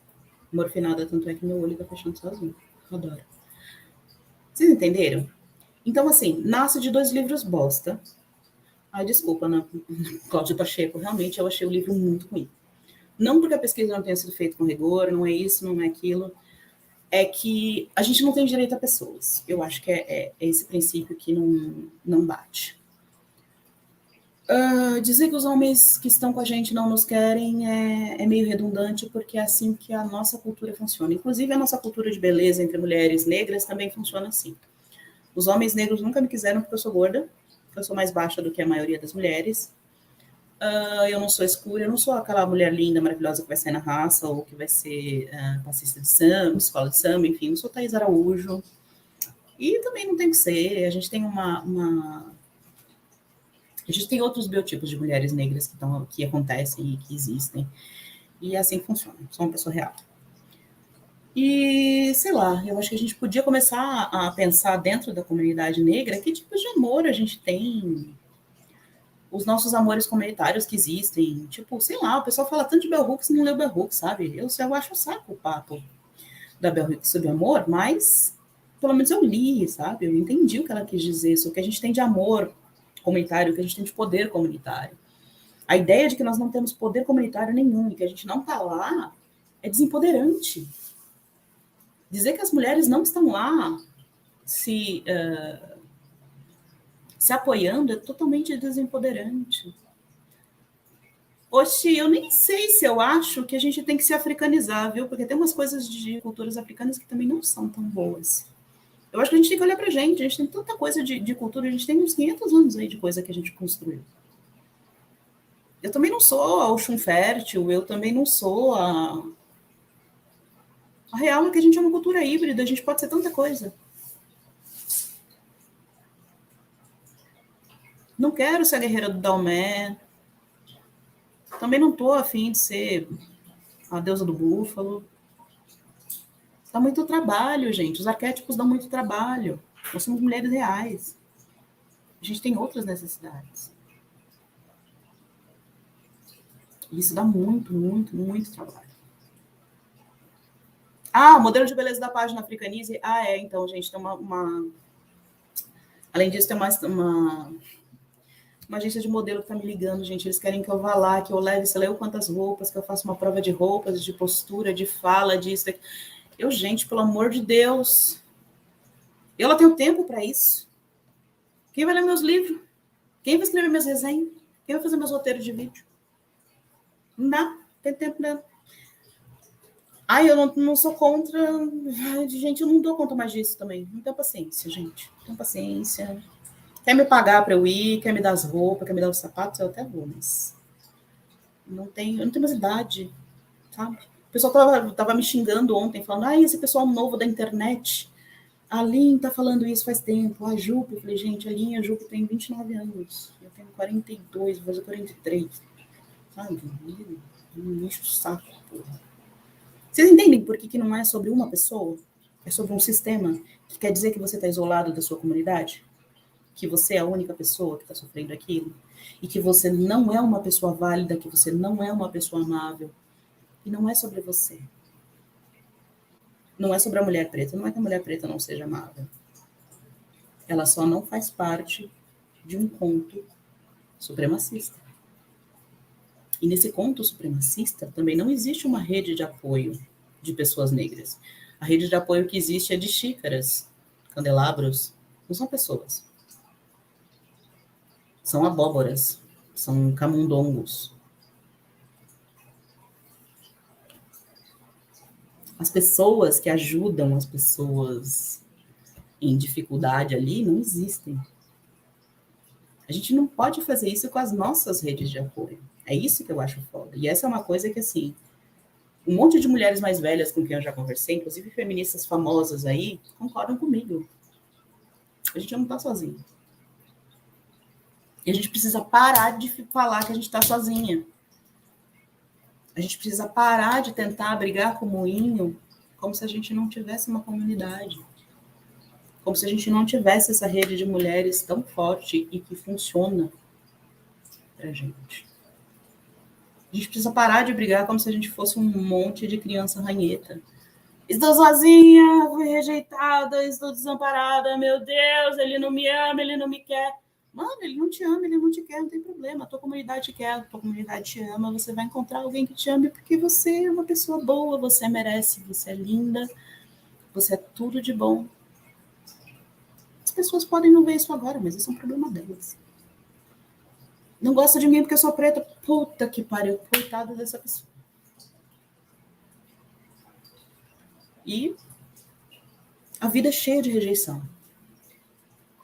morfinada, tanto é que meu olho tá fechando sozinho. Adoro. Vocês entenderam? Então, assim, nasce de 2 livros bosta. Ai, desculpa, né? Cláudio Pacheco, realmente eu achei o livro muito ruim. Não porque a pesquisa não tenha sido feita com rigor, não é isso, não é aquilo. É que a gente não tem direito a pessoas. Eu acho que é esse princípio que não bate. Dizer que os homens que estão com a gente não nos querem é meio redundante, porque é assim que a nossa cultura funciona. Inclusive, a nossa cultura de beleza entre mulheres negras também funciona assim. Os homens negros nunca me quiseram porque eu sou gorda, porque eu sou mais baixa do que a maioria das mulheres. Eu não sou escura, eu não sou aquela mulher linda, maravilhosa que vai sair na raça ou que vai ser passista de samba, escola de samba, enfim, não sou Thaís Araújo. E também não tem que ser, a gente tem a gente tem outros biotipos de mulheres negras que acontecem e que existem. E é assim que funciona. Sou uma pessoa real. E, sei lá, eu acho que a gente podia começar a pensar dentro da comunidade negra que tipos de amor a gente tem. os nossos amores comunitários que existem. Tipo, sei lá, o pessoal fala tanto de Bell Hooks e não leu Bell Hooks, sabe? Eu acho um saco o papo da Bell Hooks sobre amor, mas pelo menos eu li, sabe? Eu entendi o que ela quis dizer, sobre o que a gente tem de amor comunitário, o que a gente tem de poder comunitário. A ideia de que nós não temos poder comunitário nenhum e que a gente não está lá é desempoderante. Dizer que as mulheres não estão lá se apoiando é totalmente desempoderante. Oxi, eu nem sei se eu acho que a gente tem que se africanizar, viu? Porque tem umas coisas de culturas africanas que também não são tão boas. Eu acho que a gente tem que olhar pra gente. A gente tem tanta coisa de cultura, a gente tem uns 500 anos aí de coisa que a gente construiu. Eu também não sou a Oxum fértil, eu também não sou a... A real é que a gente é uma cultura híbrida, a gente pode ser tanta coisa. Não quero ser a guerreira do Dalmé. Também não tô afim de ser a deusa do búfalo. Dá muito trabalho, gente. Os arquétipos dão muito trabalho. Nós somos mulheres reais. A gente tem outras necessidades. E isso dá muito, muito, muito trabalho. Ah, o modelo de beleza da página Africanize. Ah, é. Então, gente, tem uma... Além disso, tem uma agência de modelo que tá me ligando, gente. Eles querem que eu vá lá, que eu leve, sei lá, eu quantas roupas, que eu faça uma prova de roupas, de postura, de fala, disso, daqui. Eu, gente, pelo amor de Deus. Eu não tenho tempo para isso. Quem vai ler meus livros? Quem vai escrever minhas resenhas? Quem vai fazer meus roteiros de vídeo? Não dá, não tem tempo não. Ai, eu não sou contra. Ai, gente, eu não dou conta mais disso também. Não tenho paciência, gente. Não tenho paciência. Quer me pagar para eu ir, quer me dar as roupas, quer me dar os sapatos, eu até vou, mas eu não tenho mais idade, sabe? O pessoal tava me xingando ontem, falando, esse pessoal novo da internet. A Lin tá falando isso faz tempo. A Jupe, eu falei, gente, a Lin e a Jupe tem 29 anos. Eu tenho 42, vou fazer 43. Sabe? Me enche o saco, porra. Vocês entendem por que não é sobre uma pessoa? É sobre um sistema que quer dizer que você está isolado da sua comunidade? Que você é a única pessoa que está sofrendo aquilo? E que você não é uma pessoa válida, que você não é uma pessoa amável? E não é sobre você. Não é sobre a mulher preta. Não é que a mulher preta não seja amável. Ela só não faz parte de um conto supremacista. E nesse conto supremacista também não existe uma rede de apoio de pessoas negras. A rede de apoio que existe é de xícaras, candelabros, não são pessoas. São abóboras, são camundongos. As pessoas que ajudam as pessoas em dificuldade ali não existem. A gente não pode fazer isso com as nossas redes de apoio. É isso que eu acho foda. E essa é uma coisa que, assim, um monte de mulheres mais velhas com quem eu já conversei, inclusive feministas famosas aí, concordam comigo. A gente não tá sozinho. E a gente precisa parar de falar que a gente tá sozinha. A gente precisa parar de tentar brigar com o moinho como se a gente não tivesse uma comunidade. Como se a gente não tivesse essa rede de mulheres tão forte e que funciona pra gente. A gente precisa parar de brigar como se a gente fosse um monte de criança ranheta. Estou sozinha, fui rejeitada, estou desamparada, meu Deus, ele não me ama, ele não me quer. Mano, ele não te ama, ele não te quer, não tem problema. A tua comunidade te quer, a tua comunidade te ama, você vai encontrar alguém que te ame porque você é uma pessoa boa, você merece, você é linda, você é tudo de bom. As pessoas podem não ver isso agora, mas isso é um problema delas. Não gosta de mim porque eu sou preta. Puta que pariu, coitada dessa pessoa. E a vida é cheia de rejeição.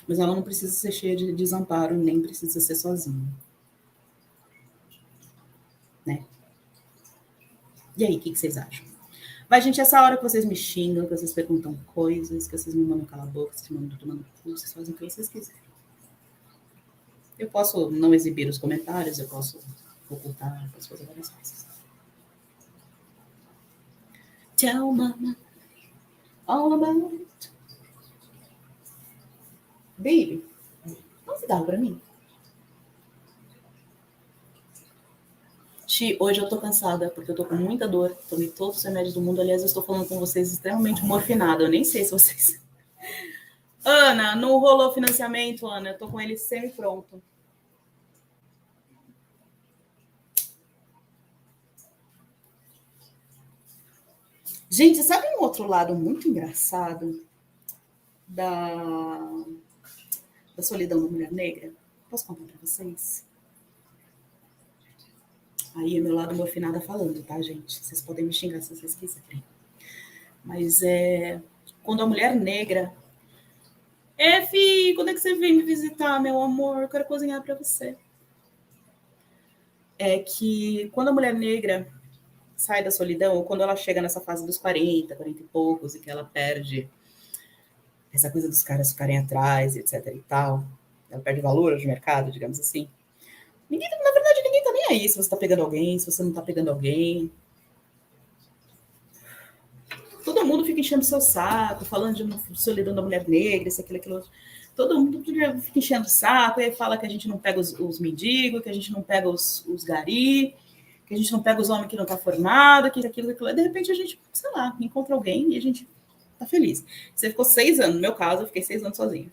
Mas ela não precisa ser cheia de desamparo, nem precisa ser sozinha. Né? E aí, o que vocês acham? Vai, gente, essa hora que vocês me xingam, que vocês perguntam coisas, que vocês me mandam calar a boca, que vocês me mandam tomando cu, vocês fazem o que vocês quiserem. Eu posso não exibir os comentários, eu posso ocultar, eu posso fazer várias coisas. Tell mama all about it. Baby, não se dá pra mim? Ti, hoje eu tô cansada, porque eu tô com muita dor. Tomei todos os remédios do mundo. Aliás, eu estou falando com vocês extremamente morfinada. Eu nem sei se vocês... Ana, não rolou financiamento, Ana. Eu tô com ele semi-pronto. Gente, sabe um outro lado muito engraçado da solidão da mulher negra? Posso contar para vocês? Aí é meu lado morfinada falando, tá, gente? Vocês podem me xingar se vocês quiserem. Mas quando a mulher negra... Fi, quando é que você vem me visitar, meu amor? Eu quero cozinhar para você. É que quando a mulher negra sai da solidão, ou quando ela chega nessa fase dos 40, 40 e poucos, e que ela perde essa coisa dos caras ficarem atrás, etc e tal, ela perde valor de mercado, digamos assim. Na verdade, ninguém tá nem aí se você tá pegando alguém, se você não tá pegando alguém. Todo mundo fica enchendo seu saco, falando de solidão da mulher negra, isso, aquilo outro. Todo mundo fica enchendo o saco, e aí fala que a gente não pega os mendigos, que a gente não pega os gari, que a gente não pega os homens que não tá formado, que aquilo. De repente a gente, sei lá, encontra alguém e a gente tá feliz. Você ficou 6 anos, no meu caso, eu fiquei 6 anos sozinha.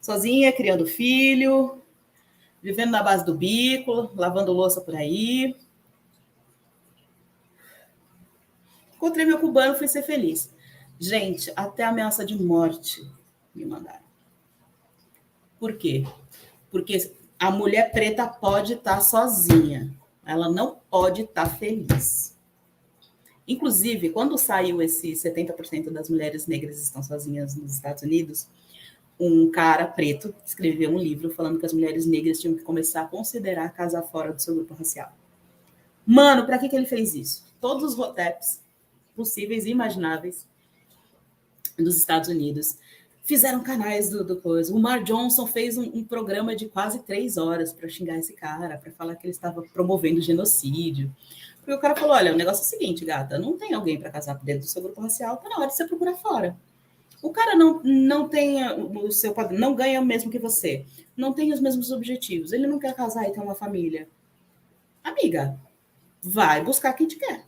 Sozinha, criando filho, vivendo na base do bico, lavando louça por aí. Encontrei meu cubano, fui ser feliz. Gente, até ameaça de morte me mandaram. Por quê? Porque a mulher preta pode estar sozinha. Ela não pode estar feliz. Inclusive, quando saiu esse 70% das mulheres negras estão sozinhas nos Estados Unidos, um cara preto escreveu um livro falando que as mulheres negras tinham que começar a considerar casar fora do seu grupo racial. Mano, para que ele fez isso? Todos os roteps possíveis e imagináveis dos Estados Unidos fizeram canais do coisa. O Mar Johnson fez um programa de quase 3 horas para xingar esse cara, para falar que ele estava promovendo genocídio. Porque o cara falou, olha, o negócio é o seguinte, gata, não tem alguém para casar dentro do seu grupo racial, tá na hora de você procurar fora. O cara não tem o seu padrão, não ganha o mesmo que você, não tem os mesmos objetivos, ele não quer casar e ter uma família. Amiga, vai buscar quem te quer.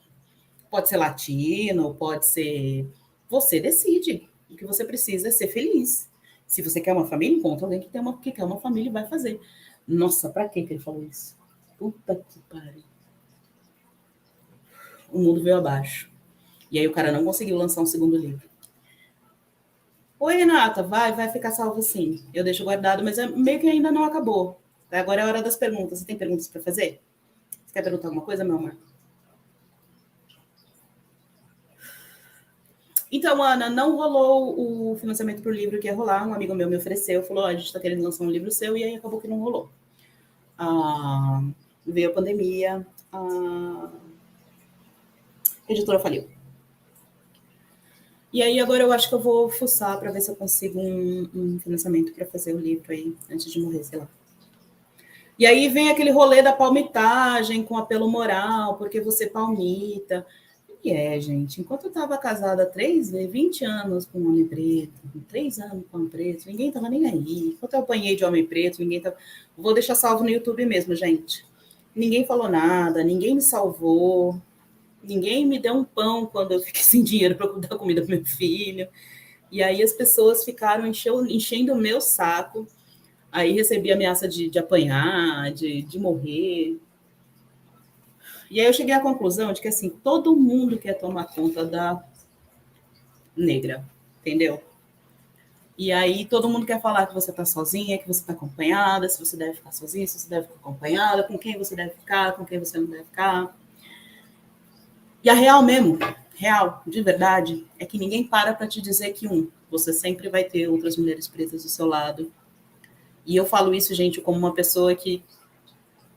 Pode ser latino, pode ser... Você decide. O que você precisa é ser feliz. Se você quer uma família, encontra alguém que quer uma família e vai fazer. Nossa, pra que ele falou isso? Puta que pariu. O mundo veio abaixo. E aí o cara não conseguiu lançar um segundo livro. Oi, Renata, vai ficar salvo sim. Eu deixo guardado, mas meio que ainda não acabou. Agora é a hora das perguntas. Você tem perguntas para fazer? Você quer perguntar alguma coisa, meu amor? Então, Ana, não rolou o financiamento para o livro que ia rolar. Um amigo meu me ofereceu, falou: a gente está querendo lançar um livro seu, e aí acabou que não rolou. Veio a pandemia, a editora faliu. E aí agora eu acho que eu vou fuçar para ver se eu consigo um financiamento para fazer o livro aí, antes de morrer, sei lá. E aí vem aquele rolê da palmitagem com apelo moral, porque você palmita. E gente, enquanto eu estava casada 20 anos com um homem preto, 3 anos com um homem preto, ninguém estava nem aí. Enquanto eu apanhei de homem preto, ninguém estava... Vou deixar salvo no YouTube mesmo, gente. Ninguém falou nada, ninguém me salvou, ninguém me deu um pão quando eu fiquei sem dinheiro para dar comida para meu filho. E aí as pessoas ficaram enchendo o meu saco. Aí recebi ameaça de apanhar, de morrer. E aí eu cheguei à conclusão de que, assim, todo mundo quer tomar conta da negra, entendeu? E aí todo mundo quer falar que você está sozinha, que você está acompanhada, se você deve ficar sozinha, se você deve ficar acompanhada, com quem você deve ficar, com quem você não deve ficar. E a real mesmo, real, de verdade, é que ninguém para te dizer que, você sempre vai ter outras mulheres pretas do seu lado. E eu falo isso, gente, como uma pessoa que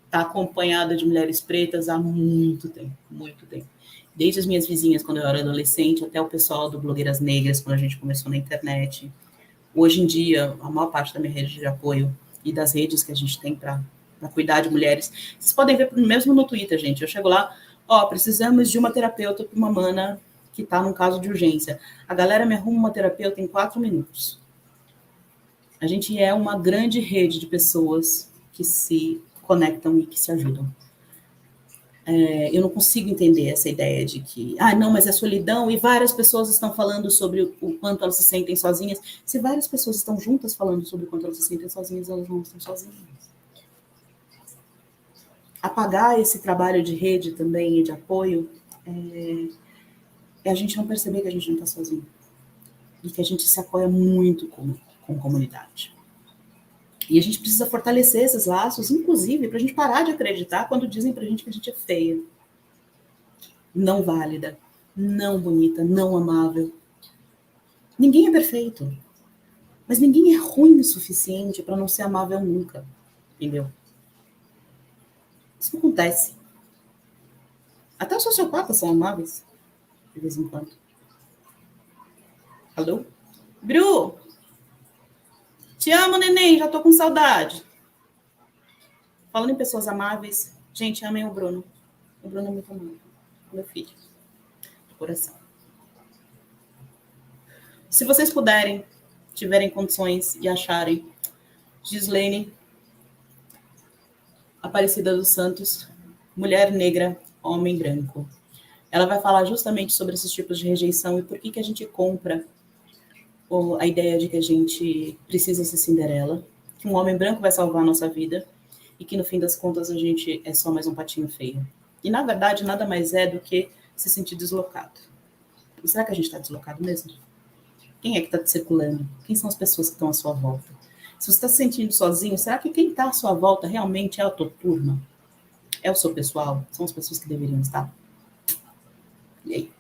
está acompanhada de mulheres pretas há muito tempo, muito tempo. Desde as minhas vizinhas, quando eu era adolescente, até o pessoal do Blogueiras Negras, quando a gente começou na internet. Hoje em dia, a maior parte da minha rede de apoio e das redes que a gente tem para cuidar de mulheres, vocês podem ver mesmo no Twitter, gente. Eu chego lá, precisamos de uma terapeuta para uma mana que está num caso de urgência. A galera me arruma uma terapeuta em 4 minutos. A gente é uma grande rede de pessoas que se conectam e que se ajudam. Eu não consigo entender essa ideia de que, não, mas é solidão, e várias pessoas estão falando sobre o quanto elas se sentem sozinhas. Se várias pessoas estão juntas falando sobre o quanto elas se sentem sozinhas, elas não estão sozinhas. Apagar esse trabalho de rede também e de apoio é a gente não perceber que a gente não está sozinho. E que a gente se apoia muito com comunidade. E a gente precisa fortalecer esses laços, inclusive, para a gente parar de acreditar quando dizem para a gente que a gente é feia, não válida, não bonita, não amável. Ninguém é perfeito, mas ninguém é ruim o suficiente para não ser amável nunca, entendeu? Isso não acontece. Até os sociopatas são amáveis, de vez em quando. Alô? Bru! Te amo, neném, já tô com saudade. Falando em pessoas amáveis, gente, amem o Bruno. O Bruno é muito amável. Meu filho. Do coração. Se vocês puderem, tiverem condições e acharem Gislene Aparecida dos Santos, mulher negra, homem branco. Ela vai falar justamente sobre esses tipos de rejeição e por que a gente compra a ideia de que a gente precisa ser Cinderela, que um homem branco vai salvar a nossa vida e que no fim das contas a gente é só mais um patinho feio. E na verdade nada mais é do que se sentir deslocado. E será que a gente está deslocado mesmo? Quem é que está circulando? Quem são as pessoas que estão à sua volta? Se você está se sentindo sozinho, será que quem está à sua volta realmente é a tua turma? É o seu pessoal? São as pessoas que deveriam estar? E aí?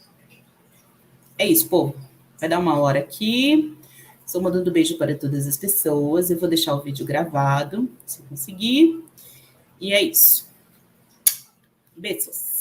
É isso, povo. Vai dar uma hora aqui. Estou mandando beijo para todas as pessoas. Eu vou deixar o vídeo gravado, se conseguir. E é isso. Beijos.